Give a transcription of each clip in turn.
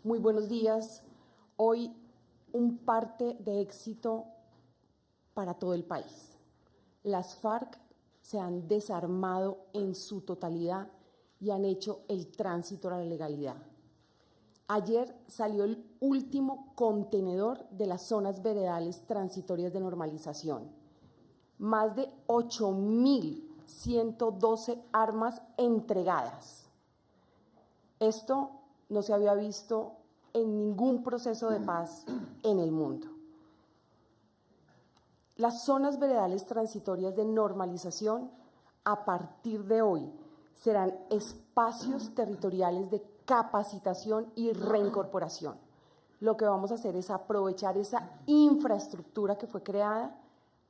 Muy buenos días. Hoy un parte de éxito para todo el país. Las FARC se han desarmado en su totalidad y han hecho el tránsito a la legalidad. Ayer salió el último contenedor de las zonas veredales transitorias de normalización. Más de 8.112 armas entregadas. Esto no se había visto en ningún proceso de paz en el mundo. Las zonas veredales transitorias de normalización, a partir de hoy, serán espacios territoriales de capacitación y reincorporación. Lo que vamos a hacer es aprovechar esa infraestructura que fue creada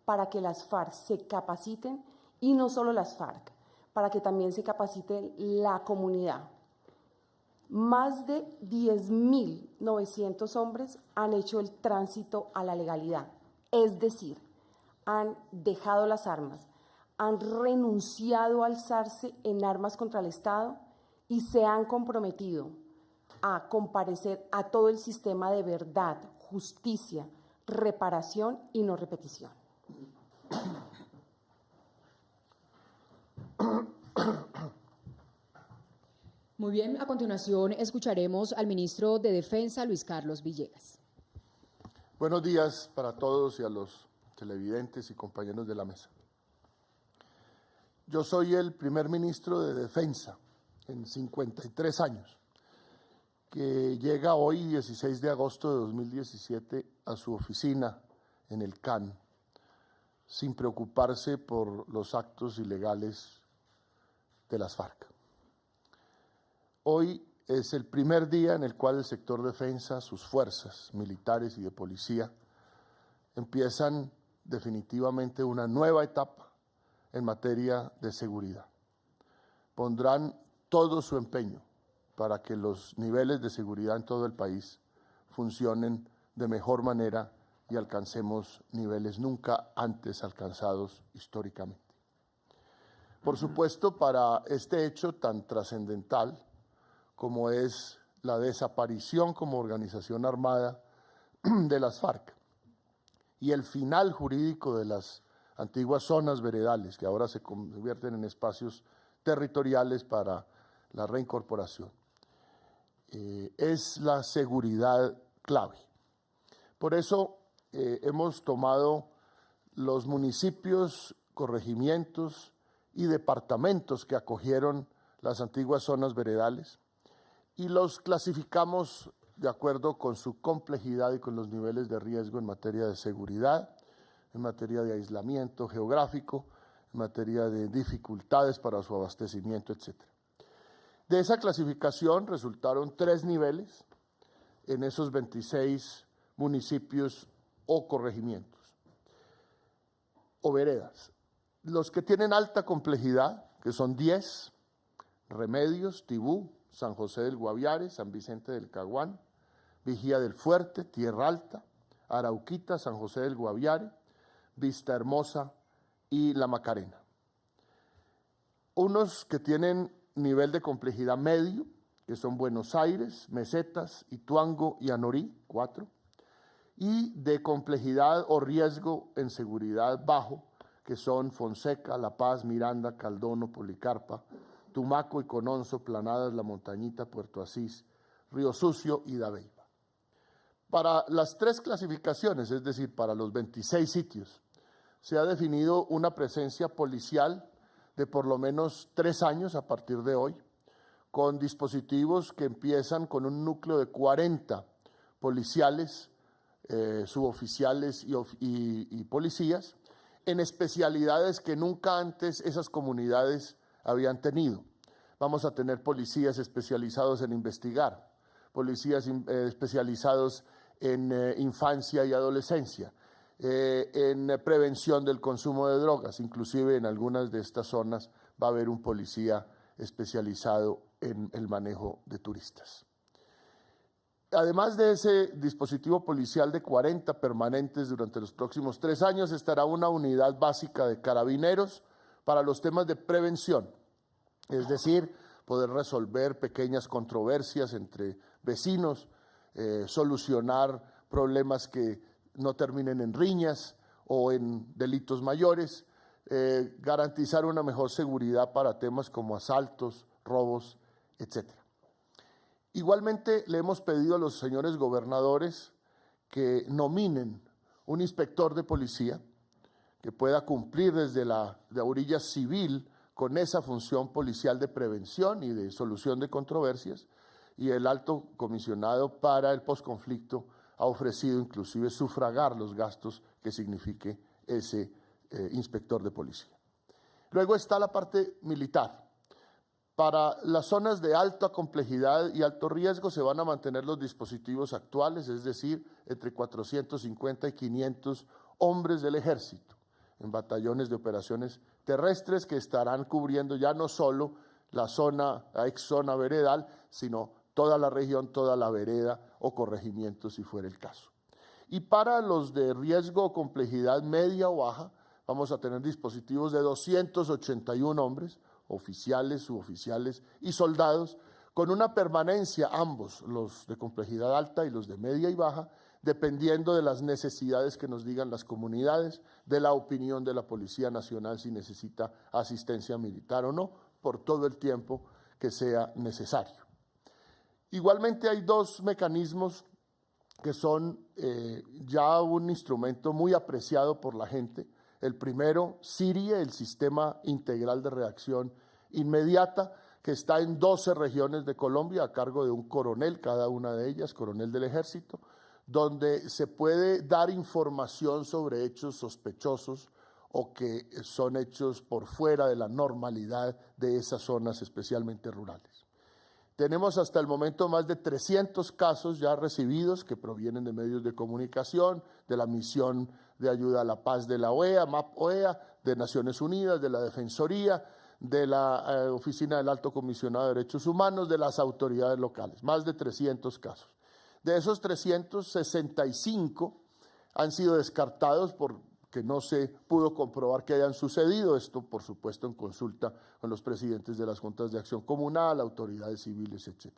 para que las FARC se capaciten, y no solo las FARC, para que también se capacite la comunidad. Más de 10.900 hombres han hecho el tránsito a la legalidad, es decir, han dejado las armas, han renunciado a alzarse en armas contra el Estado y se han comprometido a comparecer a todo el sistema de verdad, justicia, reparación y no repetición. Muy bien, a continuación escucharemos al ministro de Defensa, Luis Carlos Villegas. Buenos días para todos y a los televidentes y compañeros de la mesa. Yo soy el primer ministro de Defensa en 53 años, que llega hoy, 16 de agosto de 2017, a su oficina en el CAN, sin preocuparse por los actos ilegales de las FARC. Hoy es el primer día en el cual el sector defensa, sus fuerzas militares y de policía, empiezan definitivamente una nueva etapa en materia de seguridad. Pondrán todo su empeño para que los niveles de seguridad en todo el país funcionen de mejor manera y alcancemos niveles nunca antes alcanzados históricamente. Por supuesto, para este hecho tan trascendental como es la desaparición como organización armada de las FARC y el final jurídico de las antiguas zonas veredales, que ahora se convierten en espacios territoriales para la reincorporación, es la seguridad clave. Por eso hemos tomado los municipios, corregimientos y departamentos que acogieron las antiguas zonas veredales y los clasificamos de acuerdo con su complejidad y con los niveles de riesgo en materia de seguridad, en materia de aislamiento geográfico, en materia de dificultades para su abastecimiento, etc. De esa clasificación resultaron 3 niveles en esos 26 municipios o corregimientos o veredas. Los que tienen alta complejidad, que son 10, Remedios, Tibú, San José del Guaviare, San Vicente del Caguán, Vigía del Fuerte, Tierra Alta, Arauquita, San José del Guaviare, Vista Hermosa y La Macarena. Unos que tienen nivel de complejidad medio, que son Buenos Aires, Mesetas, Ituango y Anorí, 4, y de complejidad o riesgo en seguridad bajo, que son Fonseca, La Paz, Miranda, Caldono, Policarpa, Tumaco y Cononzo, Planadas, La Montañita, Puerto Asís, Río Sucio y Dabeiba. Para las 3 clasificaciones, es decir, para los 26 sitios, se ha definido una presencia policial de por lo menos 3 años a partir de hoy, con dispositivos que empiezan con un núcleo de 40 policiales, suboficiales y policías, en especialidades que nunca antes esas comunidades habían tenido. Vamos a tener policías especializados en investigar, policías especializados en infancia y adolescencia, en prevención del consumo de drogas, inclusive en algunas de estas zonas va a haber un policía especializado en el manejo de turistas. Además de ese dispositivo policial de 40 permanentes durante los próximos 3 años, estará una unidad básica de carabineros para los temas de prevención, es decir, poder resolver pequeñas controversias entre vecinos, solucionar problemas que no terminen en riñas o en delitos mayores, garantizar una mejor seguridad para temas como asaltos, robos, etc. Igualmente le hemos pedido a los señores gobernadores que nominen un inspector de policía que pueda cumplir desde la orilla civil con esa función policial de prevención y de solución de controversias, y el alto comisionado para el posconflicto ha ofrecido inclusive sufragar los gastos que signifique ese inspector de policía. Luego está la parte militar. Para las zonas de alta complejidad y alto riesgo se van a mantener los dispositivos actuales, es decir, entre 450 y 500 hombres del ejército en batallones de operaciones terrestres que estarán cubriendo ya no solo la ex zona veredal, sino toda la región, toda la vereda o corregimiento si fuera el caso. Y para los de riesgo o complejidad media o baja, vamos a tener dispositivos de 281 hombres, oficiales, suboficiales y soldados, con una permanencia, ambos, los de complejidad alta y los de media y baja, dependiendo de las necesidades que nos digan las comunidades, de la opinión de la Policía Nacional si necesita asistencia militar o no, por todo el tiempo que sea necesario. Igualmente hay dos mecanismos que son ya un instrumento muy apreciado por la gente. El primero, SIRIE, el Sistema Integral de Reacción Inmediata, que está en 12 regiones de Colombia a cargo de un coronel, cada una de ellas, coronel del Ejército, donde se puede dar información sobre hechos sospechosos o que son hechos por fuera de la normalidad de esas zonas, especialmente rurales. Tenemos hasta el momento más de 300 casos ya recibidos que provienen de medios de comunicación, de la misión de ayuda a la paz de la OEA, MAP-OEA, de Naciones Unidas, de la Defensoría, de la Oficina del Alto Comisionado de Derechos Humanos, de las autoridades locales, más de 300 casos. De esos 365 han sido descartados porque no se pudo comprobar que hayan sucedido, esto por supuesto en consulta con los presidentes de las juntas de acción comunal, autoridades civiles, etc.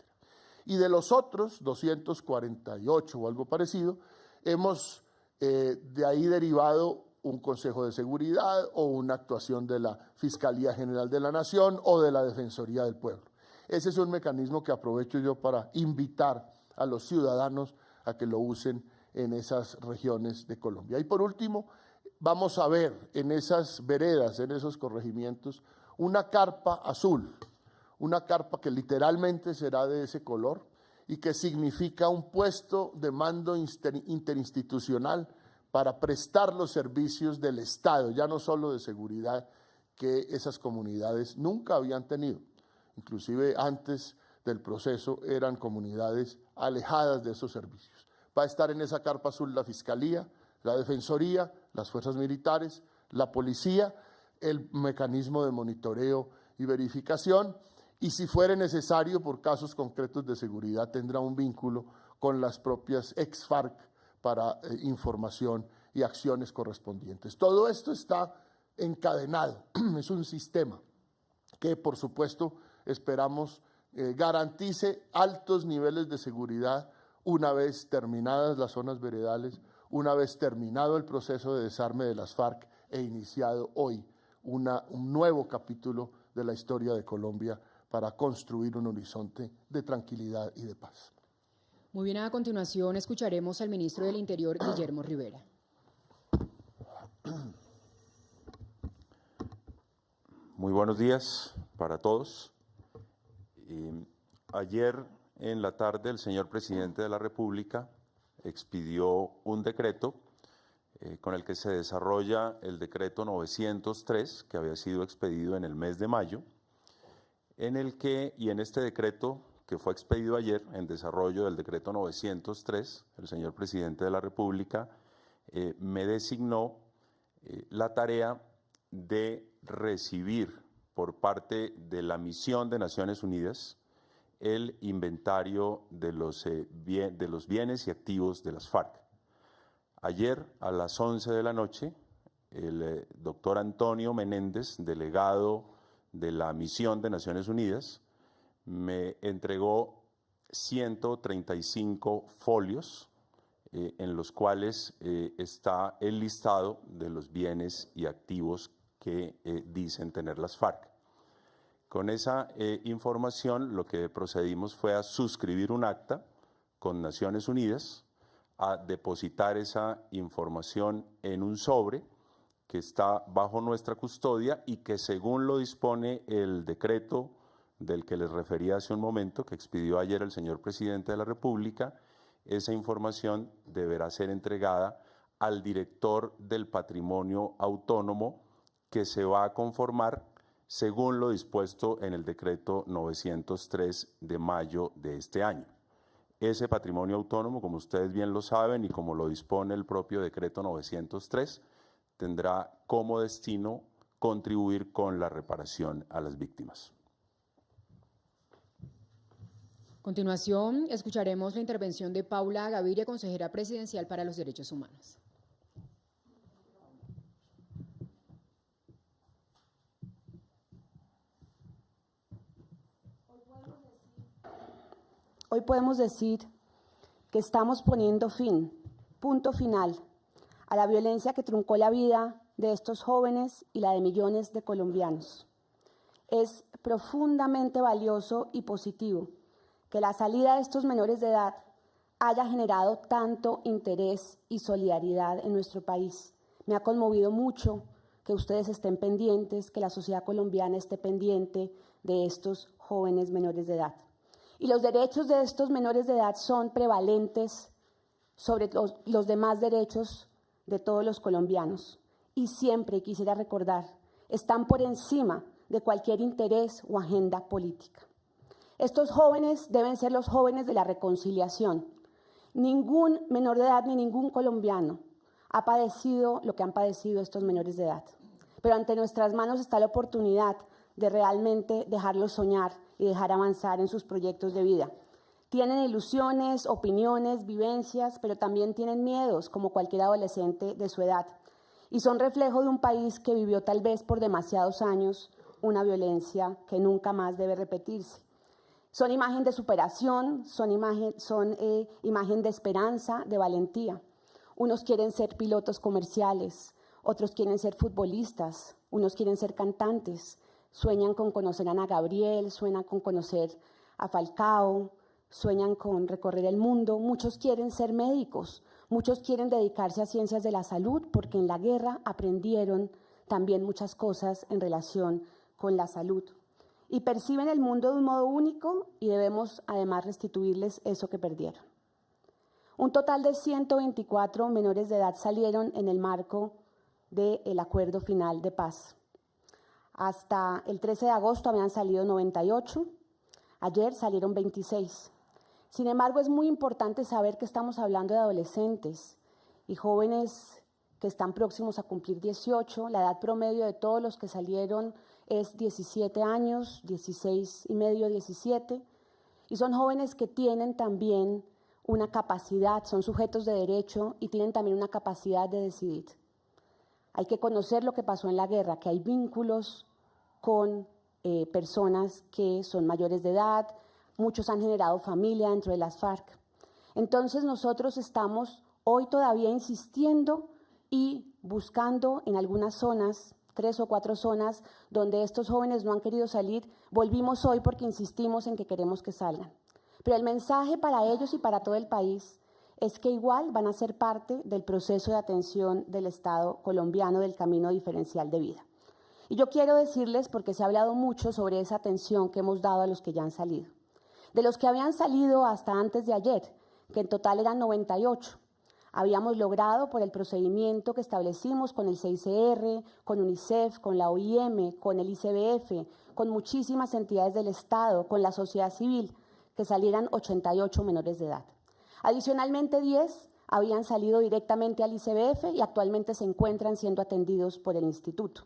Y de los otros 248 o algo parecido, hemos de ahí derivado un Consejo de Seguridad o una actuación de la Fiscalía General de la Nación o de la Defensoría del Pueblo. Ese es un mecanismo que aprovecho yo para invitar a los ciudadanos a que lo usen en esas regiones de Colombia. Y por último, vamos a ver en esas veredas, en esos corregimientos, una carpa azul, una carpa que literalmente será de ese color y que significa un puesto de mando interinstitucional para prestar los servicios del Estado, ya no solo de seguridad, que esas comunidades nunca habían tenido. Inclusive antes del proceso eran comunidades alejadas de esos servicios. Va a estar en esa carpa azul la Fiscalía, la Defensoría, las fuerzas militares, la policía, el mecanismo de monitoreo y verificación, y si fuere necesario por casos concretos de seguridad tendrá un vínculo con las propias ex-FARC para información y acciones correspondientes. Todo esto está encadenado, es un sistema que por supuesto esperamos garantice altos niveles de seguridad una vez terminadas las zonas veredales, una vez terminado el proceso de desarme de las FARC e iniciado hoy un nuevo capítulo de la historia de Colombia para construir un horizonte de tranquilidad y de paz. Muy bien, a continuación escucharemos al ministro del Interior, Guillermo Rivera. Muy buenos días para todos. Ayer en la tarde el señor presidente de la República expidió un decreto con el que se desarrolla el decreto 903 que había sido expedido en el mes de mayo, en este decreto que fue expedido ayer en desarrollo del decreto 903, el señor presidente de la República me designó la tarea de recibir por parte de la misión de Naciones Unidas el inventario de los bienes y activos de las FARC. Ayer a las 11 de la noche, el doctor Antonio Menéndez, delegado de la misión de Naciones Unidas, me entregó 135 folios en los cuales está el listado de los bienes y activos que dicen tener las FARC. Con esa información lo que procedimos fue a suscribir un acta con Naciones Unidas, a depositar esa información en un sobre que está bajo nuestra custodia y que, según lo dispone el decreto del que les refería hace un momento, que expidió ayer el señor presidente de la República, esa información deberá ser entregada al director del patrimonio autónomo, que se va a conformar según lo dispuesto en el decreto 903 de mayo de este año. Ese patrimonio autónomo, como ustedes bien lo saben y como lo dispone el propio decreto 903, tendrá como destino contribuir con la reparación a las víctimas. A continuación, escucharemos la intervención de Paula Gaviria, consejera presidencial para los Derechos Humanos. Hoy podemos decir que estamos poniendo punto final, a la violencia que truncó la vida de estos jóvenes y la de millones de colombianos. Es profundamente valioso y positivo que la salida de estos menores de edad haya generado tanto interés y solidaridad en nuestro país. Me ha conmovido mucho que ustedes estén pendientes, que la sociedad colombiana esté pendiente de estos jóvenes menores de edad. Y los derechos de estos menores de edad son prevalentes sobre los demás derechos de todos los colombianos. Y siempre, quisiera recordar, están por encima de cualquier interés o agenda política. Estos jóvenes deben ser los jóvenes de la reconciliación. Ningún menor de edad ni ningún colombiano ha padecido lo que han padecido estos menores de edad. Pero ante nuestras manos está la oportunidad de realmente dejarlos soñar y dejar avanzar en sus proyectos de vida. Tienen ilusiones, opiniones, vivencias, pero también tienen miedos, como cualquier adolescente de su edad. Y son reflejo de un país que vivió tal vez por demasiados años una violencia que nunca más debe repetirse. Son imagen de superación, son imagen de esperanza, de valentía. Unos quieren ser pilotos comerciales, otros quieren ser futbolistas, unos quieren ser cantantes, sueñan con conocer a Ana Gabriel, sueñan con conocer a Falcao, sueñan con recorrer el mundo. Muchos quieren ser médicos, muchos quieren dedicarse a ciencias de la salud porque en la guerra aprendieron también muchas cosas en relación con la salud. Y perciben el mundo de un modo único y debemos además restituirles eso que perdieron. Un total de 124 menores de edad salieron en el marco del acuerdo final de paz. Hasta el 13 de agosto habían salido 98, ayer salieron 26. Sin embargo, es muy importante saber que estamos hablando de adolescentes y jóvenes que están próximos a cumplir 18. La edad promedio de todos los que salieron es 17 años, 16 y medio, 17. Y son jóvenes que tienen también una capacidad, son sujetos de derecho y tienen también una capacidad de decidir. Hay que conocer lo que pasó en la guerra, que hay vínculos con personas que son mayores de edad, muchos han generado familia dentro de las FARC. Entonces nosotros estamos hoy todavía insistiendo y buscando en algunas zonas, 3 o 4 zonas, donde estos jóvenes no han querido salir. Volvimos hoy porque insistimos en que queremos que salgan. Pero el mensaje para ellos y para todo el país es que igual van a ser parte del proceso de atención del Estado colombiano del camino diferencial de vida. Y yo quiero decirles, porque se ha hablado mucho sobre esa atención que hemos dado a los que ya han salido. De los que habían salido hasta antes de ayer, que en total eran 98, habíamos logrado por el procedimiento que establecimos con el CICR, con UNICEF, con la OIM, con el ICBF, con muchísimas entidades del Estado, con la sociedad civil, que salieran 88 menores de edad. Adicionalmente, 10 habían salido directamente al ICBF y actualmente se encuentran siendo atendidos por el instituto.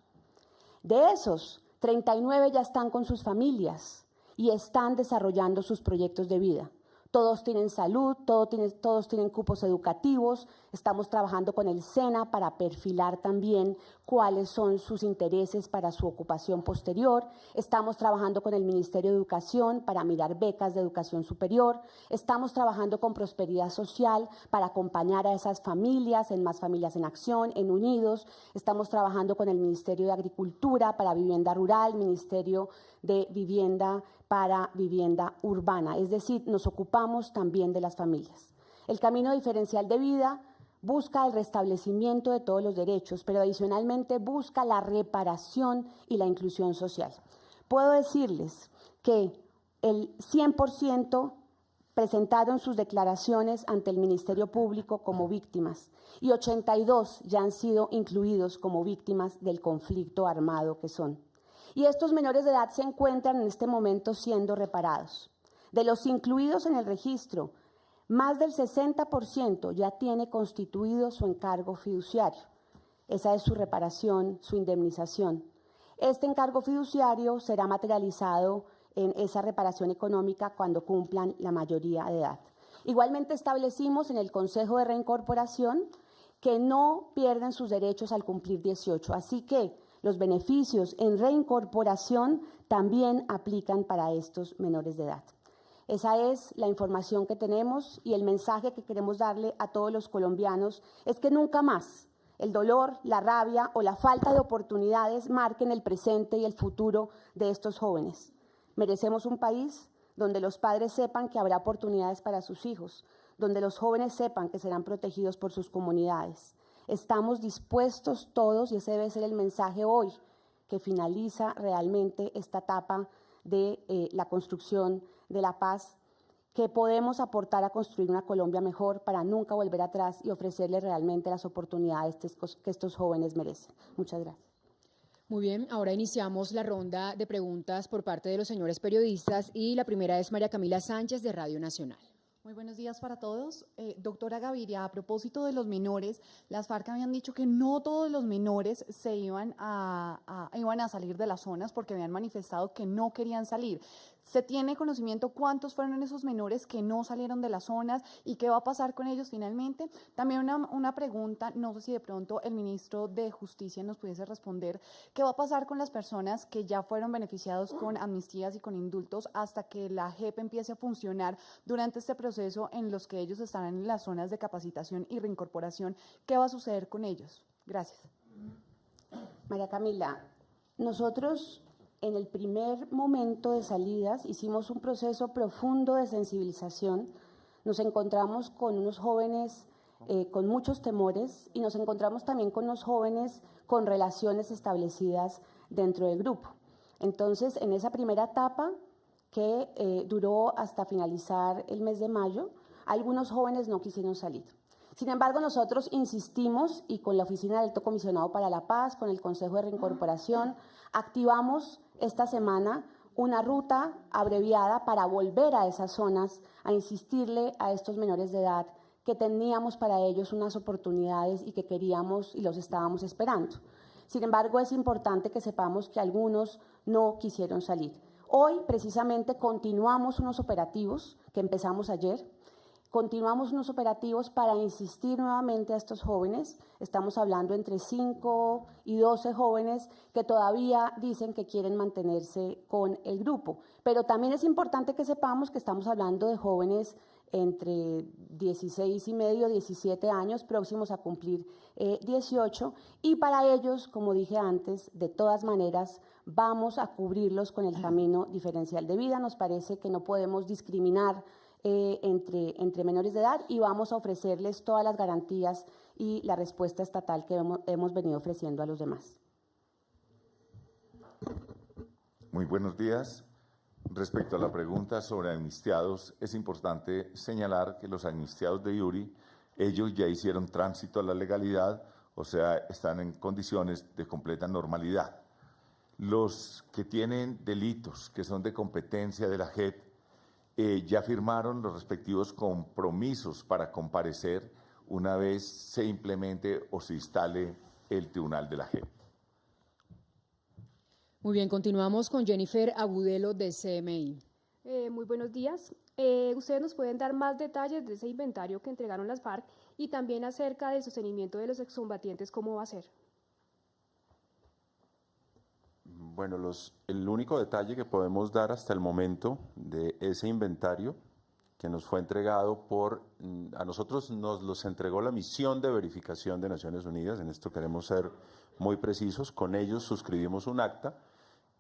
De esos, 39 ya están con sus familias y están desarrollando sus proyectos de vida. Todos tienen salud, todos tienen cupos educativos, Estamos trabajando con el SENA para perfilar también cuáles son sus intereses para su ocupación posterior. Estamos trabajando con el Ministerio de Educación para mirar becas de educación superior. Estamos trabajando con Prosperidad Social para acompañar a esas familias, en Más Familias en Acción, en Unidos. Estamos trabajando con el Ministerio de Agricultura para vivienda rural, Ministerio de Vivienda para vivienda urbana. Es decir, nos ocupamos también de las familias. El camino diferencial de vida busca el restablecimiento de todos los derechos, pero adicionalmente busca la reparación y la inclusión social. Puedo decirles que el 100% presentaron sus declaraciones ante el Ministerio Público como víctimas y 82 ya han sido incluidos como víctimas del conflicto armado que son. Y estos menores de edad se encuentran en este momento siendo reparados. De los incluidos en el registro, más del 60% ya tiene constituido su encargo fiduciario. Esa es su reparación, su indemnización. Este encargo fiduciario será materializado en esa reparación económica cuando cumplan la mayoría de edad. Igualmente establecimos en el Consejo de Reincorporación que no pierden sus derechos al cumplir 18, así que los beneficios en reincorporación también aplican para estos menores de edad. Esa es la información que tenemos y el mensaje que queremos darle a todos los colombianos es que nunca más el dolor, la rabia o la falta de oportunidades marquen el presente y el futuro de estos jóvenes. Merecemos un país donde los padres sepan que habrá oportunidades para sus hijos, donde los jóvenes sepan que serán protegidos por sus comunidades. Estamos dispuestos todos, y ese debe ser el mensaje hoy, que finaliza realmente esta etapa de la construcción de la paz, que podemos aportar a construir una Colombia mejor para nunca volver atrás y ofrecerles realmente las oportunidades que estos jóvenes merecen. Muchas gracias. Muy bien, ahora iniciamos la ronda de preguntas por parte de los señores periodistas y la primera es María Camila Sánchez de Radio Nacional. Muy buenos días para todos. Doctora Gaviria, a propósito de los menores, las FARC habían dicho que no todos los menores se iban a salir de las zonas porque habían manifestado que no querían salir. ¿Se tiene conocimiento cuántos fueron esos menores que no salieron de las zonas y qué va a pasar con ellos finalmente? También una pregunta, no sé si de pronto el ministro de Justicia nos pudiese responder, ¿qué va a pasar con las personas que ya fueron beneficiados con amnistías y con indultos hasta que la JEP empiece a funcionar durante este proceso en los que ellos estarán en las zonas de capacitación y reincorporación? ¿Qué va a suceder con ellos? Gracias. María Camila, nosotros en el primer momento de salidas hicimos un proceso profundo de sensibilización. Nos encontramos con unos jóvenes con muchos temores y nos encontramos también con unos jóvenes con relaciones establecidas dentro del grupo. Entonces, en esa primera etapa, que duró hasta finalizar el mes de mayo, algunos jóvenes no quisieron salir. Sin embargo, nosotros insistimos y con la Oficina del Alto Comisionado para la Paz, con el Consejo de Reincorporación, activamos esta semana una ruta abreviada para volver a esas zonas, a insistirle a estos menores de edad que teníamos para ellos unas oportunidades y que queríamos y los estábamos esperando. Sin embargo, es importante que sepamos que algunos no quisieron salir. Hoy, precisamente, continuamos unos operativos que empezamos ayer. Continuamos unos operativos para insistir nuevamente a estos jóvenes. Estamos hablando entre 5 y 12 jóvenes que todavía dicen que quieren mantenerse con el grupo. Pero también es importante que sepamos que estamos hablando de jóvenes entre 16 y medio, 17 años, próximos a cumplir 18. Y para ellos, como dije antes, de todas maneras, vamos a cubrirlos con el camino diferencial de vida. Nos parece que no podemos discriminar entre menores de edad y vamos a ofrecerles todas las garantías y la respuesta estatal que hemos venido ofreciendo a los demás. Muy buenos días. Respecto a la pregunta sobre amnistiados, es importante señalar que los amnistiados de Yuri, ellos ya hicieron tránsito a la legalidad, o sea, están en condiciones de completa normalidad. Los que tienen delitos que son de competencia de la JEP, ya firmaron los respectivos compromisos para comparecer una vez se implemente o se instale el tribunal de la JEP. Muy bien, continuamos con Jennifer Agudelo de CMI. Muy buenos días. ¿Ustedes nos pueden dar más detalles de ese inventario que entregaron las FARC Y también acerca del sostenimiento de los excombatientes, ¿cómo va a ser? Bueno, el único detalle que podemos dar hasta el momento de ese inventario que nos fue entregado a nosotros nos los entregó la misión de verificación de Naciones Unidas, en esto queremos ser muy precisos, con ellos suscribimos un acta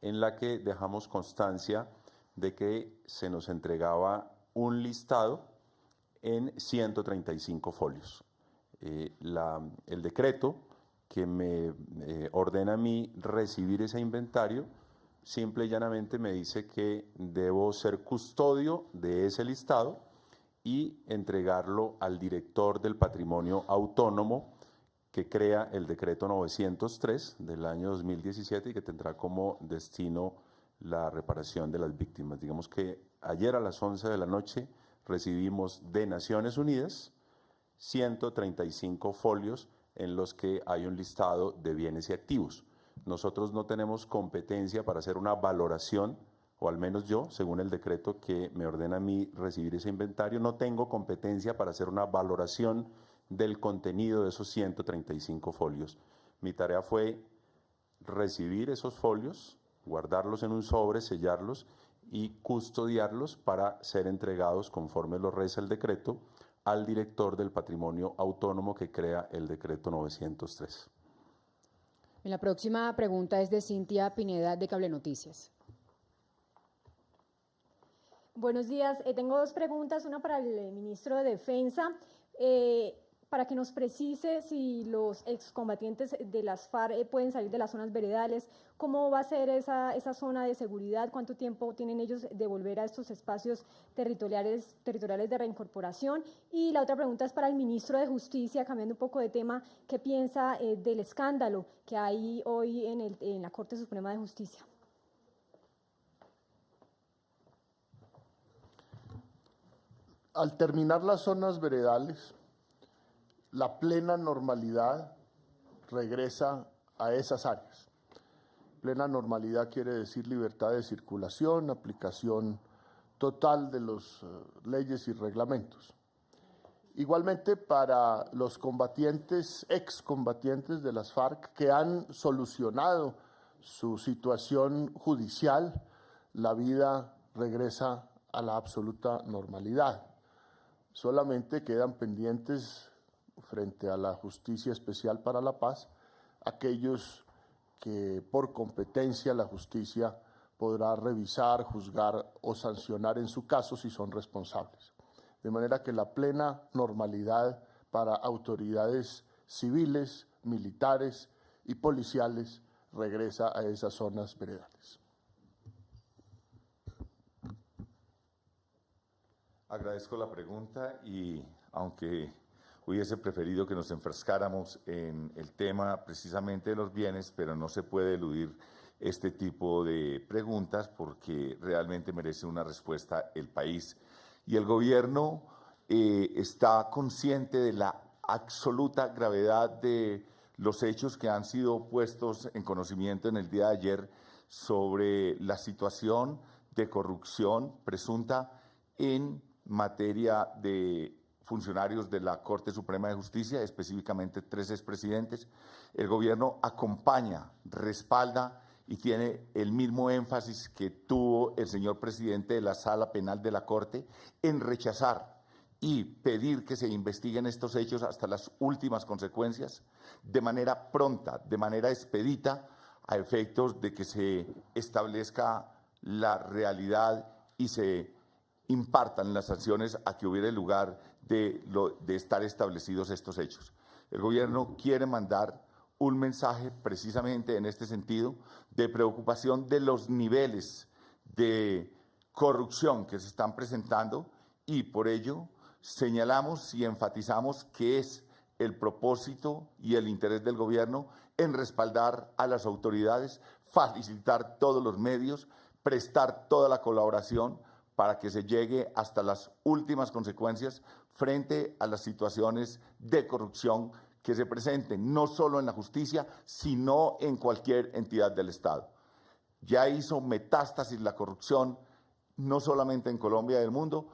en la que dejamos constancia de que se nos entregaba un listado en 135 folios. El decreto que me ordena a mí recibir ese inventario, simple y llanamente me dice que debo ser custodio de ese listado y entregarlo al director del patrimonio autónomo que crea el decreto 903 del año 2017 y que tendrá como destino la reparación de las víctimas. Digamos que ayer a las 11 de la noche recibimos de Naciones Unidas 135 folios en los que hay un listado de bienes y activos. Nosotros no tenemos competencia para hacer una valoración, o al menos yo, según el decreto que me ordena a mí recibir ese inventario, no tengo competencia para hacer una valoración del contenido de esos 135 folios. Mi tarea fue recibir esos folios, guardarlos en un sobre, sellarlos y custodiarlos para ser entregados, conforme lo reza el decreto, al director del patrimonio autónomo que crea el decreto 903. La próxima pregunta es de Cintia Pineda, de Cable Noticias. Buenos días. Tengo dos preguntas, una para el ministro de Defensa, para que nos precise si los excombatientes de las FARC pueden salir de las zonas veredales, cómo va a ser esa zona de seguridad, cuánto tiempo tienen ellos de volver a estos espacios territoriales de reincorporación. Y la otra pregunta es para el ministro de Justicia, cambiando un poco de tema, ¿qué piensa del escándalo que hay hoy en la Corte Suprema de Justicia? Al terminar las zonas veredales, la plena normalidad regresa a esas áreas. Plena normalidad quiere decir libertad de circulación, aplicación total de las leyes y reglamentos. Igualmente para los combatientes, excombatientes de las FARC que han solucionado su situación judicial, la vida regresa a la absoluta normalidad. Solamente quedan pendientes frente a la Justicia Especial para la Paz aquellos que por competencia la justicia podrá revisar, juzgar o sancionar en su caso si son responsables. De manera que la plena normalidad para autoridades civiles, militares y policiales regresa a esas zonas veredales. Agradezco la pregunta y aunque hubiese preferido que nos enfrascáramos en el tema precisamente de los bienes, pero no se puede eludir este tipo de preguntas porque realmente merece una respuesta el país. Y el gobierno está consciente de la absoluta gravedad de los hechos que han sido puestos en conocimiento en el día de ayer sobre la situación de corrupción presunta en materia de funcionarios de la Corte Suprema de Justicia, específicamente 3 expresidentes. El gobierno acompaña, respalda y tiene el mismo énfasis que tuvo el señor presidente de la Sala Penal de la Corte en rechazar y pedir que se investiguen estos hechos hasta las últimas consecuencias, de manera pronta, de manera expedita, a efectos de que se establezca la realidad y se impartan las sanciones a que hubiera lugar de estar establecidos estos hechos. El gobierno quiere mandar un mensaje precisamente en este sentido de preocupación de los niveles de corrupción que se están presentando y por ello señalamos y enfatizamos que es el propósito y el interés del gobierno en respaldar a las autoridades, facilitar todos los medios, prestar toda la colaboración para que se llegue hasta las últimas consecuencias frente a las situaciones de corrupción que se presenten, no solo en la justicia, sino en cualquier entidad del Estado. Ya hizo metástasis la corrupción, no solamente en Colombia y el mundo,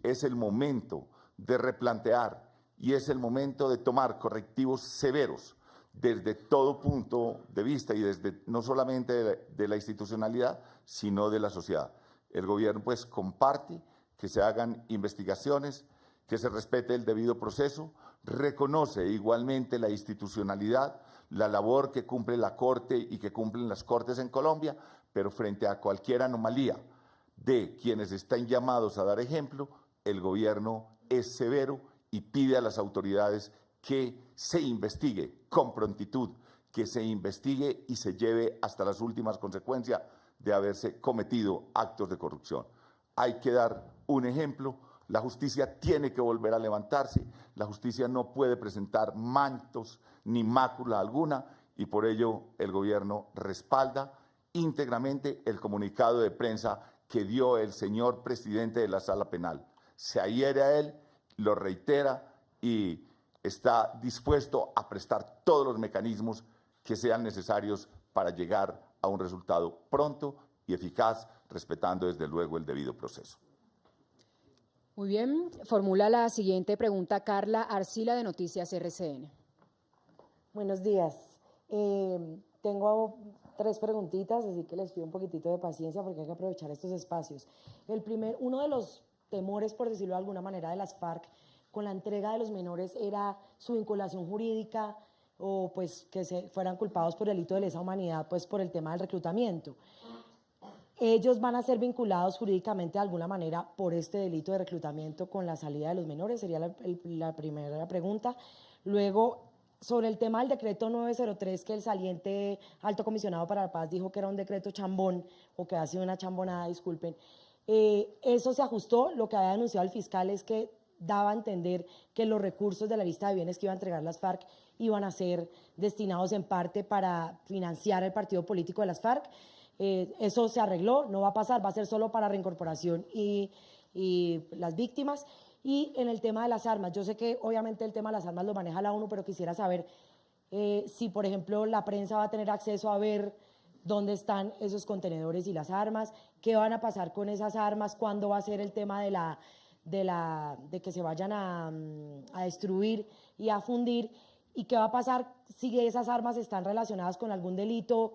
es el momento de replantear y es el momento de tomar correctivos severos desde todo punto de vista y desde no solamente de la institucionalidad, sino de la sociedad. El gobierno pues comparte que se hagan investigaciones, que se respete el debido proceso, reconoce igualmente la institucionalidad, la labor que cumple la Corte y que cumplen las Cortes en Colombia, pero frente a cualquier anomalía de quienes están llamados a dar ejemplo, el gobierno es severo y pide a las autoridades que se investigue con prontitud, que se investigue y se lleve hasta las últimas consecuencias de haberse cometido actos de corrupción. Hay que dar un ejemplo. La justicia tiene que volver a levantarse, la justicia no puede presentar mantos ni mácula alguna y por ello el gobierno respalda íntegramente el comunicado de prensa que dio el señor presidente de la Sala Penal. Se adhiere a él, lo reitera y está dispuesto a prestar todos los mecanismos que sean necesarios para llegar a un resultado pronto y eficaz, respetando desde luego el debido proceso. Muy bien, formula la siguiente pregunta Carla Arcila de Noticias RCN. Buenos días. Tengo 3 preguntitas, así que les pido un poquitito de paciencia porque hay que aprovechar estos espacios. Uno de los temores, por decirlo de alguna manera, de las FARC con la entrega de los menores era su vinculación jurídica o pues que se fueran culpados por delito de lesa humanidad, pues por el tema del reclutamiento. ¿Ellos van a ser vinculados jurídicamente de alguna manera por este delito de reclutamiento con la salida de los menores? Sería la primera pregunta. Luego, sobre el tema del decreto 903, que el saliente alto comisionado para la paz dijo que era un decreto chambón, o que ha sido una chambonada, disculpen. Eso se ajustó. Lo que había denunciado el fiscal es que daba a entender que los recursos de la lista de bienes que iba a entregar las FARC iban a ser destinados en parte para financiar el partido político de las FARC. Eso se arregló, no va a pasar, va a ser solo para reincorporación y las víctimas. Y en el tema de las armas, yo sé que obviamente el tema de las armas lo maneja la ONU, pero quisiera saber si, por ejemplo, la prensa va a tener acceso a ver dónde están esos contenedores y las armas, qué van a pasar con esas armas, cuándo va a ser el tema de que se vayan a destruir y a fundir, y qué va a pasar si esas armas están relacionadas con algún delito,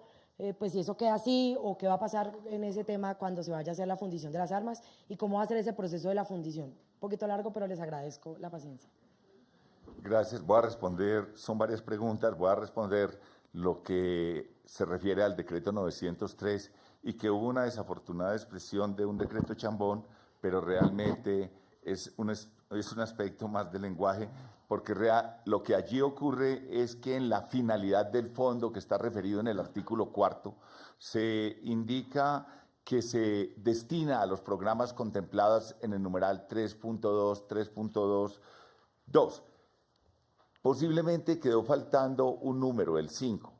pues si eso queda así, o qué va a pasar en ese tema cuando se vaya a hacer la fundición de las armas y cómo va a ser ese proceso de la fundición. Un poquito largo, pero les agradezco la paciencia. Gracias. Voy a responder, son varias preguntas, voy a responder lo que se refiere al decreto 903 y que hubo una desafortunada expresión de un decreto chambón, pero realmente es un aspecto más del lenguaje, porque lo que allí ocurre es que en la finalidad del fondo que está referido en el artículo 4, se indica que se destina a los programas contemplados en el numeral 3.2, 3.2.2. Posiblemente quedó faltando un número, el 5,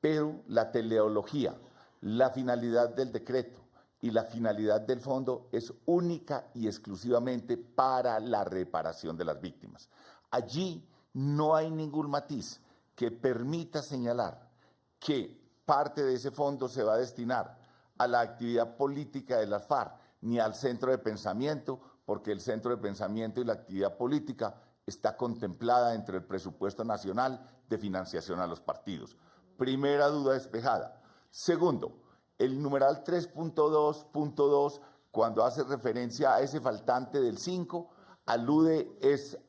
pero la teleología, la finalidad del decreto y la finalidad del fondo es única y exclusivamente para la reparación de las víctimas. Allí no hay ningún matiz que permita señalar que parte de ese fondo se va a destinar a la actividad política de las FARC, ni al centro de pensamiento, porque el centro de pensamiento y la actividad política está contemplada entre el presupuesto nacional de financiación a los partidos. Primera duda despejada. Segundo, el numeral 3.2.2, cuando hace referencia a ese faltante del 5, alude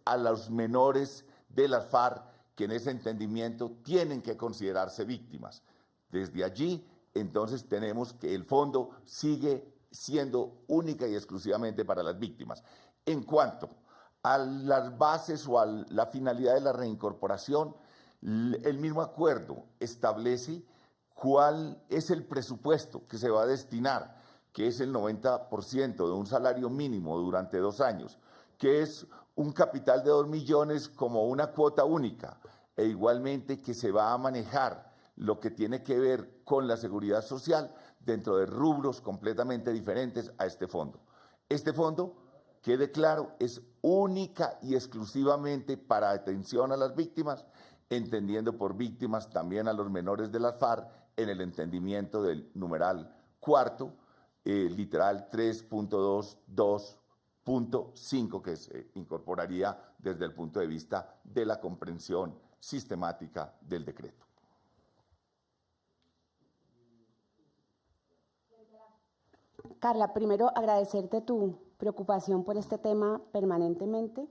a los menores de las FARC que en ese entendimiento tienen que considerarse víctimas. Desde allí, entonces, tenemos que el fondo sigue siendo única y exclusivamente para las víctimas. En cuanto a las bases o a la finalidad de la reincorporación, el mismo acuerdo establece cuál es el presupuesto que se va a destinar, que es el 90% de un salario mínimo durante 2 años, que es un capital de 2 millones como una cuota única, e igualmente que se va a manejar lo que tiene que ver con la seguridad social dentro de rubros completamente diferentes a este fondo. Este fondo, quede claro, es única y exclusivamente para atención a las víctimas, entendiendo por víctimas también a los menores de las FARC en el entendimiento del numeral 4, literal 3.2.2 punto 5, que se incorporaría desde el punto de vista de la comprensión sistemática del decreto. Carla, primero agradecerte tu preocupación por este tema permanentemente.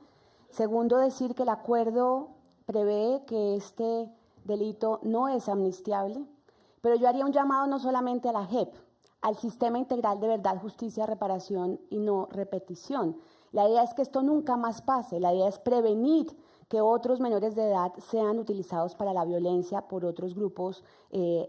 Segundo, decir que el acuerdo prevé que este delito no es amnistiable, pero yo haría un llamado no solamente a la JEP, al Sistema Integral de Verdad, Justicia, Reparación y No Repetición. La idea es que esto nunca más pase, la idea es prevenir que otros menores de edad sean utilizados para la violencia por otros grupos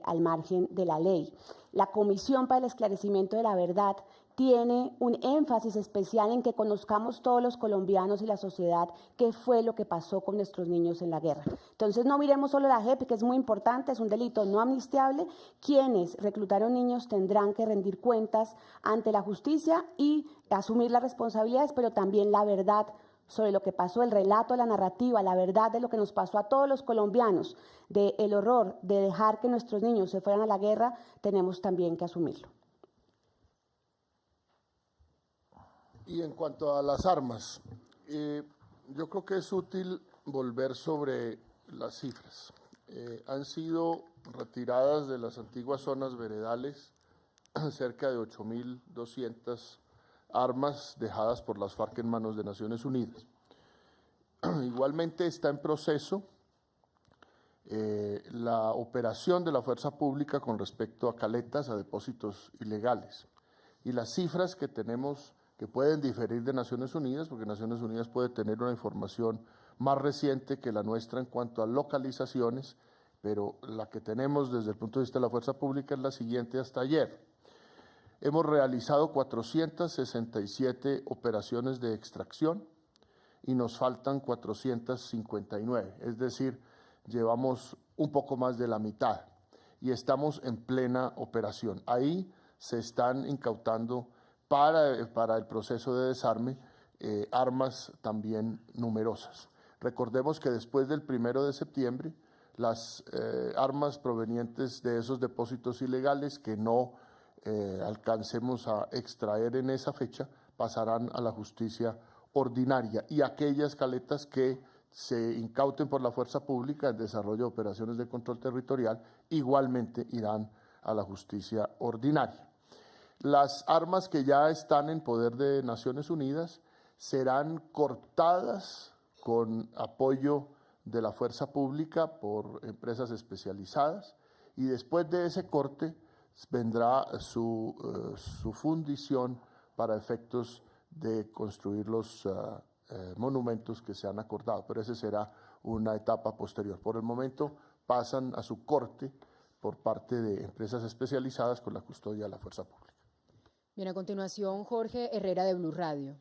al margen de la ley. La Comisión para el Esclarecimiento de la Verdad tiene un énfasis especial en que conozcamos todos los colombianos y la sociedad qué fue lo que pasó con nuestros niños en la guerra. Entonces no miremos solo la JEP, que es muy importante, es un delito no amnistiable. Quienes reclutaron niños tendrán que rendir cuentas ante la justicia y asumir las responsabilidades, pero también la verdad sobre lo que pasó, el relato, la narrativa, la verdad de lo que nos pasó a todos los colombianos, del horror de dejar que nuestros niños se fueran a la guerra, tenemos también que asumirlo. Y en cuanto a las armas, yo creo que es útil volver sobre las cifras. Han sido retiradas de las antiguas zonas veredales cerca de 8.200 armas dejadas por las FARC en manos de Naciones Unidas. Igualmente está en proceso la operación de la fuerza pública con respecto a caletas, a depósitos ilegales. Y las cifras que tenemos, que pueden diferir de Naciones Unidas, porque Naciones Unidas puede tener una información más reciente que la nuestra en cuanto a localizaciones, pero la que tenemos desde el punto de vista de la fuerza pública es la siguiente hasta ayer. Hemos realizado 467 operaciones de extracción y nos faltan 459, es decir, llevamos un poco más de la mitad y estamos en plena operación. Ahí se están incautando para el proceso de desarme armas también numerosas. Recordemos que después del 1 de septiembre, las armas provenientes de esos depósitos ilegales que no alcancemos a extraer en esa fecha pasarán a la justicia ordinaria, y aquellas caletas que se incauten por la fuerza pública en desarrollo de operaciones de control territorial igualmente irán a la justicia ordinaria. Las armas que ya están en poder de Naciones Unidas serán cortadas con apoyo de la fuerza pública por empresas especializadas, y después de ese corte vendrá su fundición para efectos de construir los monumentos que se han acordado, pero esa será una etapa posterior. Por el momento pasan a su corte por parte de empresas especializadas con la custodia de la fuerza pública. Bien, a continuación, Jorge Herrera de Blue Radio.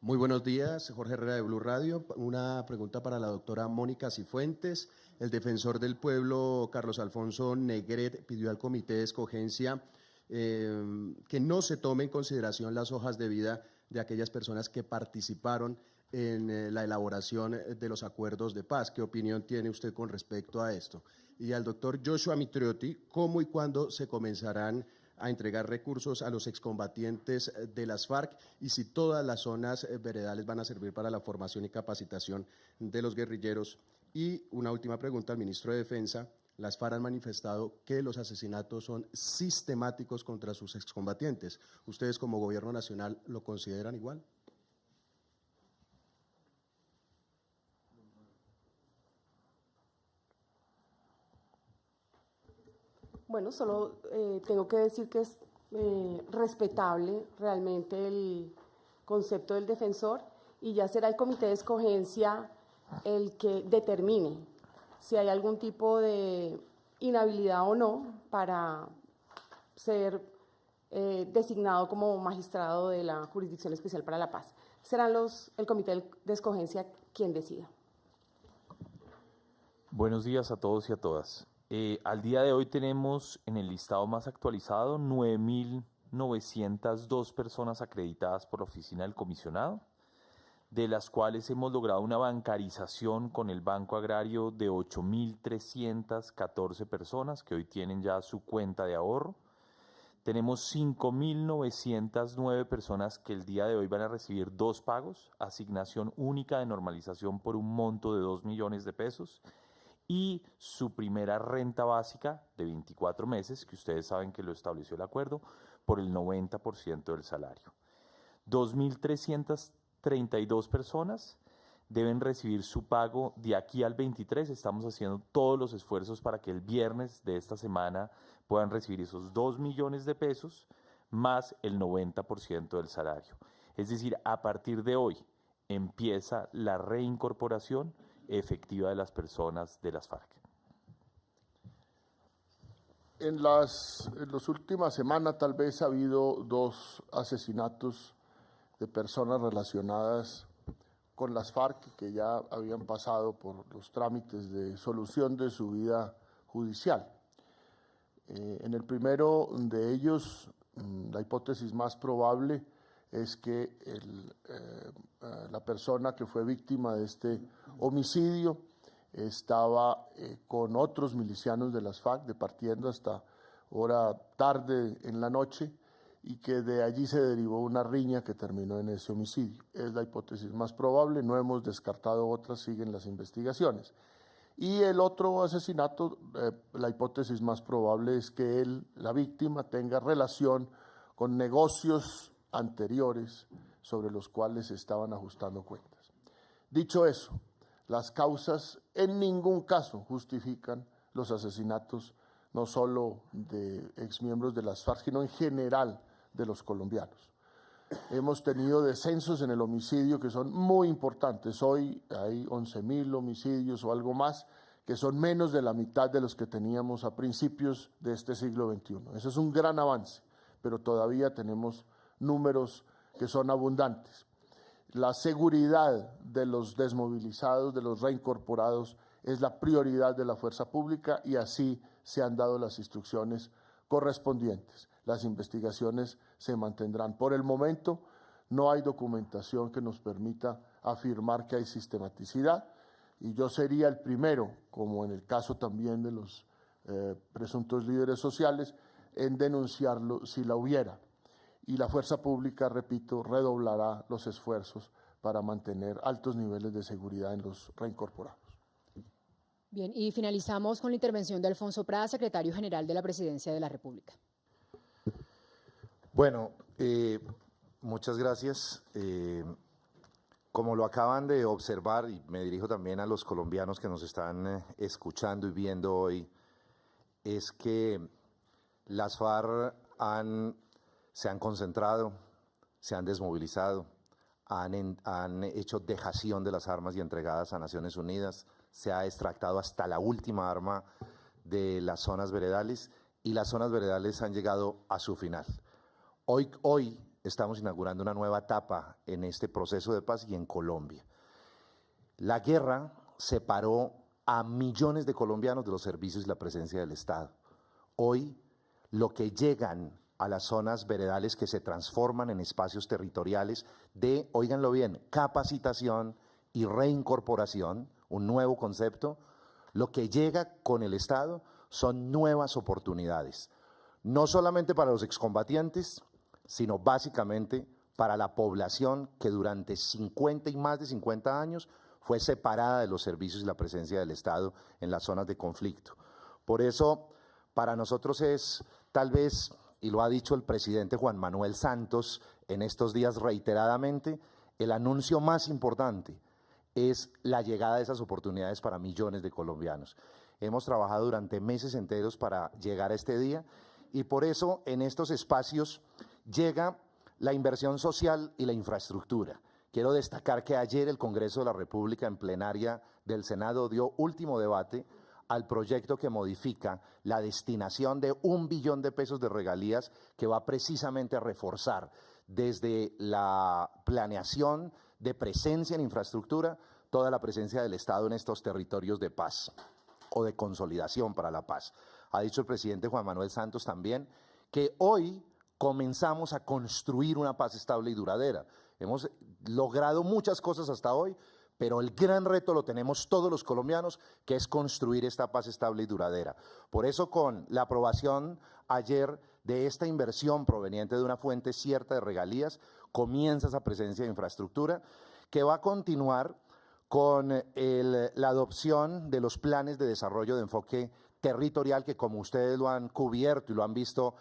Muy buenos días, Jorge Herrera de Blue Radio. Una pregunta para la doctora Mónica Cifuentes. El defensor del pueblo, Carlos Alfonso Negret, pidió al Comité de Escogencia que no se tome en consideración las hojas de vida de aquellas personas que participaron en la elaboración de los acuerdos de paz. ¿Qué opinión tiene usted con respecto a esto? Y al doctor Joshua Mitriotti, ¿cómo y cuándo se comenzarán a entregar recursos a los excombatientes de las FARC y si todas las zonas veredales van a servir para la formación y capacitación de los guerrilleros? Y una última pregunta al ministro de Defensa. Las FARC han manifestado que los asesinatos son sistemáticos contra sus excombatientes. ¿Ustedes como gobierno nacional lo consideran igual? Bueno, solo tengo que decir que es respetable realmente el concepto del defensor, y ya será el Comité de Escogencia el que determine si hay algún tipo de inhabilidad o no para ser designado como magistrado de la Jurisdicción Especial para la Paz. Serán el Comité de Escogencia quien decida. Buenos días a todos y a todas. Al día de hoy tenemos en el listado más actualizado 9.902 personas acreditadas por la Oficina del Comisionado, de las cuales hemos logrado una bancarización con el Banco Agrario de 8.314 personas que hoy tienen ya su cuenta de ahorro. Tenemos 5.909 personas que el día de hoy van a recibir 2 pagos, asignación única de normalización por un monto de 2 millones de pesos y su primera renta básica de 24 meses, que ustedes saben que lo estableció el acuerdo, por el 90% del salario. 2.332 personas deben recibir su pago de aquí al 23. Estamos haciendo todos los esfuerzos para que el viernes de esta semana puedan recibir esos 2 millones de pesos más el 90% del salario. Es decir, a partir de hoy empieza la reincorporación efectiva de las personas de las FARC. En las últimas semanas tal vez ha habido 2 asesinatos de personas relacionadas con las FARC que ya habían pasado por los trámites de solución de su vida judicial. En el primero de ellos, la hipótesis más probable es que la persona que fue víctima de este homicidio estaba con otros milicianos de las FARC, departiendo hasta hora tarde en la noche, y que de allí se derivó una riña que terminó en ese homicidio. Es la hipótesis más probable, no hemos descartado otras, siguen las investigaciones. Y el otro asesinato, la hipótesis más probable es que la víctima tenga relación con negocios anteriores sobre los cuales se estaban ajustando cuentas. Dicho eso, las causas en ningún caso justifican los asesinatos no solo de exmiembros de las FARC, sino en general de los colombianos. Hemos tenido descensos en el homicidio que son muy importantes. Hoy hay 11.000 homicidios o algo más, que son menos de la mitad de los que teníamos a principios de este siglo XXI. Eso es un gran avance, pero todavía tenemos números que son abundantes. La seguridad de los desmovilizados, de los reincorporados, es la prioridad de la fuerza pública y así se han dado las instrucciones correspondientes. Las investigaciones se mantendrán. Por el momento no hay documentación que nos permita afirmar que hay sistematicidad y yo sería el primero, como en el caso también de los presuntos líderes sociales, en denunciarlo si la hubiera. Y la fuerza pública, repito, redoblará los esfuerzos para mantener altos niveles de seguridad en los reincorporados. Bien, y finalizamos con la intervención de Alfonso Prada, secretario general de la Presidencia de la República. Bueno, muchas gracias. Como lo acaban de observar, y me dirijo también a los colombianos que nos están escuchando y viendo hoy, es que las FARC se han concentrado, se han desmovilizado, han hecho dejación de las armas y entregadas a Naciones Unidas, se ha extractado hasta la última arma de las zonas veredales y las zonas veredales han llegado a su final. Hoy estamos inaugurando una nueva etapa en este proceso de paz y en Colombia. La guerra separó a millones de colombianos de los servicios y la presencia del Estado. Hoy, lo que llegan a las zonas veredales que se transforman en espacios territoriales de, óiganlo bien, capacitación y reincorporación, un nuevo concepto, lo que llega con el Estado son nuevas oportunidades, no solamente para los excombatientes, sino básicamente para la población que durante 50 y más de 50 años fue separada de los servicios y la presencia del Estado en las zonas de conflicto. Por eso, para nosotros es tal vez, y lo ha dicho el presidente Juan Manuel Santos en estos días reiteradamente, el anuncio más importante es la llegada de esas oportunidades para millones de colombianos. Hemos trabajado durante meses enteros para llegar a este día y por eso en estos espacios llega la inversión social y la infraestructura. Quiero destacar que ayer el Congreso de la República en plenaria del Senado dio último debate al proyecto que modifica la destinación de 1 billón de pesos de regalías que va precisamente a reforzar desde la planeación de presencia en infraestructura, toda la presencia del Estado en estos territorios de paz o de consolidación para la paz. Ha dicho el presidente Juan Manuel Santos también que hoy comenzamos a construir una paz estable y duradera. Hemos logrado muchas cosas hasta hoy, pero el gran reto lo tenemos todos los colombianos, que es construir esta paz estable y duradera. Por eso, con la aprobación ayer de esta inversión proveniente de una fuente cierta de regalías, comienza esa presencia de infraestructura que va a continuar con la adopción de los planes de desarrollo de enfoque territorial que, como ustedes lo han cubierto y lo han visto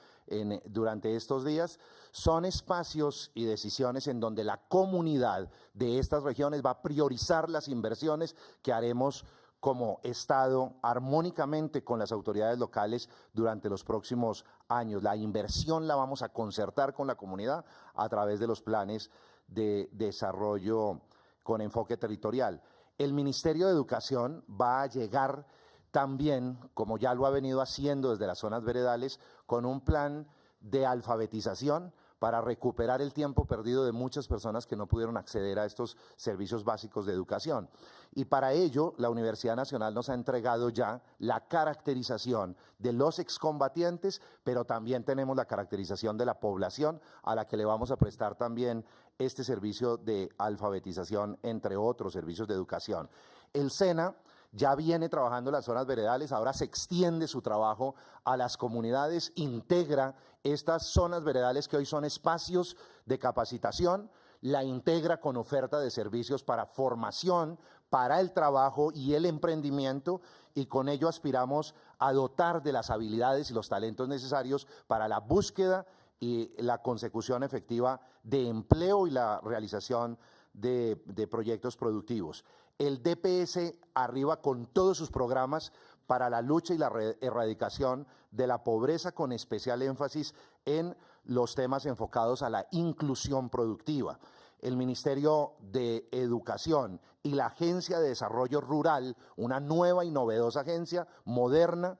durante estos días, son espacios y decisiones en donde la comunidad de estas regiones va a priorizar las inversiones que haremos como Estado armónicamente con las autoridades locales durante los próximos años. La inversión la vamos a concertar con la comunidad a través de los planes de desarrollo con enfoque territorial. El Ministerio de Educación va a llegar también, como ya lo ha venido haciendo desde las zonas veredales, con un plan de alfabetización para recuperar el tiempo perdido de muchas personas que no pudieron acceder a estos servicios básicos de educación. Y para ello, la Universidad Nacional nos ha entregado ya la caracterización de los excombatientes, pero también tenemos la caracterización de la población a la que le vamos a prestar también este servicio de alfabetización, entre otros servicios de educación. El SENA ya viene trabajando en las zonas veredales, ahora se extiende su trabajo a las comunidades, integra estas zonas veredales que hoy son espacios de capacitación, la integra con oferta de servicios para formación, para el trabajo y el emprendimiento, y con ello aspiramos a dotar de las habilidades y los talentos necesarios para la búsqueda y la consecución efectiva de empleo y la realización de proyectos productivos. El DPS arriba con todos sus programas para la lucha y la erradicación de la pobreza, con especial énfasis en los temas enfocados a la inclusión productiva. El Ministerio de Educación y la Agencia de Desarrollo Rural, una nueva y novedosa agencia moderna,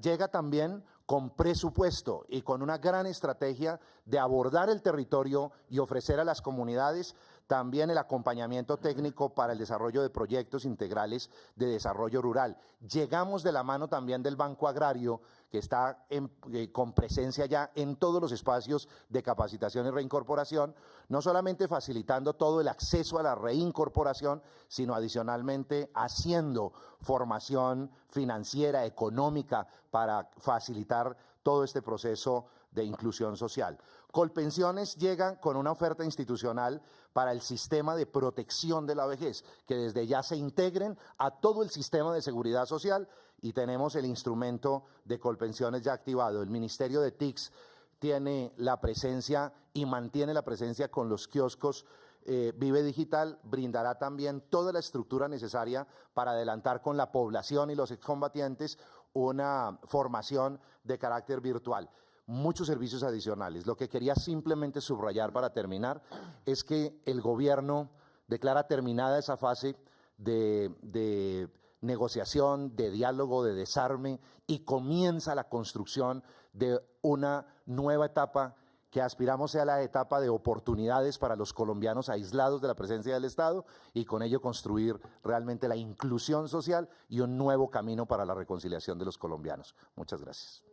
llega también con presupuesto y con una gran estrategia de abordar el territorio y ofrecer a las comunidades también el acompañamiento técnico para el desarrollo de proyectos integrales de desarrollo rural. Llegamos de la mano también del Banco Agrario, que está con presencia ya en todos los espacios de capacitación y reincorporación, no solamente facilitando todo el acceso a la reincorporación, sino adicionalmente haciendo formación financiera, económica, para facilitar todo este proceso de inclusión social. Colpensiones llegan con una oferta institucional para el sistema de protección de la vejez, que desde ya se integren a todo el sistema de seguridad social, y tenemos el instrumento de Colpensiones ya activado. El Ministerio de TICS tiene la presencia y mantiene la presencia con los kioscos. Vive Digital brindará también toda la estructura necesaria para adelantar con la población y los excombatientes una formación de carácter virtual. Muchos servicios adicionales. Lo que quería simplemente subrayar para terminar es que el gobierno declara terminada esa fase de negociación, de diálogo, de desarme, y comienza la construcción de una nueva etapa que aspiramos sea la etapa de oportunidades para los colombianos aislados de la presencia del Estado, y con ello construir realmente la inclusión social y un nuevo camino para la reconciliación de los colombianos. Muchas gracias.